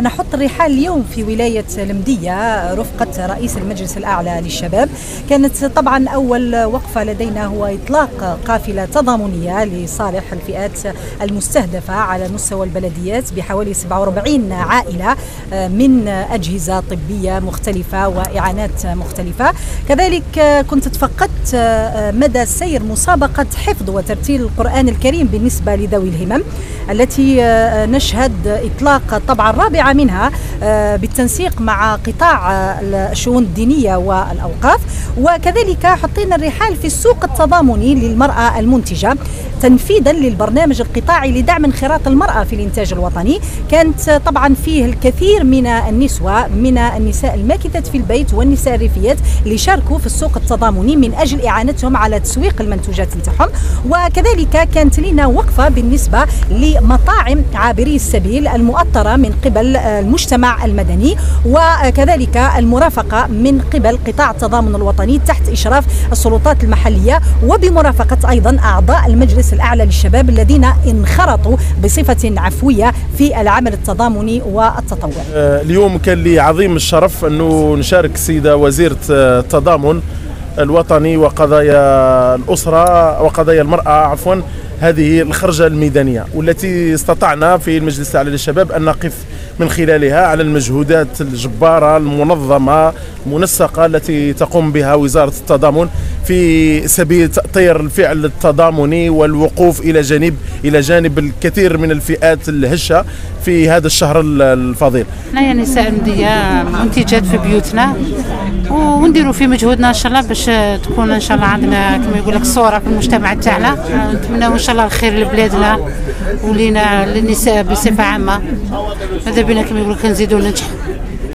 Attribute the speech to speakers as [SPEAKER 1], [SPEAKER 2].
[SPEAKER 1] نحط الرحال اليوم في ولاية المدية رفقة رئيس المجلس الأعلى للشباب. كانت طبعا أول وقفة لدينا هو إطلاق قافلة تضامنية لصالح الفئات المستهدفة على مستوى البلديات بحوالي 47 عائلة من أجهزة طبية مختلفة وإعانات مختلفة. كذلك كنت تفقدت مدى سير مسابقة حفظ وترتيل القرآن الكريم بالنسبة لذوي الهمم التي نشهد إطلاق طبعا الرابعة منها بالتنسيق مع قطاع الشؤون الدينية والأوقاف. وكذلك حطينا الرحال في السوق التضامني للمرأة المنتجة تنفيذا للبرنامج القطاعي لدعم انخراط المرأة في الإنتاج الوطني. كانت طبعا فيه الكثير من النسوة من النساء الماكثات في البيت والنساء الريفيات اللي شاركوا في السوق التضامني من أجل إعانتهم على تسويق المنتوجات نتاعهم. وكذلك كانت لنا وقفة بالنسبة لمطاعم عابري السبيل المؤطرة من قبل المجتمع المدني وكذلك المرافقة من قبل قطاع التضامن الوطني تحت إشراف السلطات المحلية وبمرافقة أيضا أعضاء المجلس الأعلى للشباب الذين انخرطوا بصفة عفوية في العمل التضامني والتطوعي.
[SPEAKER 2] اليوم كان لي عظيم الشرف أنه نشارك السيدة وزيرة التضامن الوطني وقضايا الأسرة وقضايا المرأة عفوا هذه الخرجة الميدانية والتي استطعنا في المجلس الأعلى للشباب أن نقف من خلالها على المجهودات الجبارة المنظمة المنسقة التي تقوم بها وزارة التضامن في سبيل تأطير الفعل التضامني والوقوف إلى جانب الكثير من الفئات الهشة في هذا الشهر الفضيل.
[SPEAKER 3] احنا نساء المدية منتجات في بيوتنا ونديروا في مجهودنا ان شاء الله باش تكون ان شاء الله عندنا كما يقول لك صورة في المجتمع تاعنا. نتمناو ان شاء الله الخير لبلادنا ولينا للنساء بصفة عامة. ماذا بينا كما يقول لك نزيدوا ننجحوا.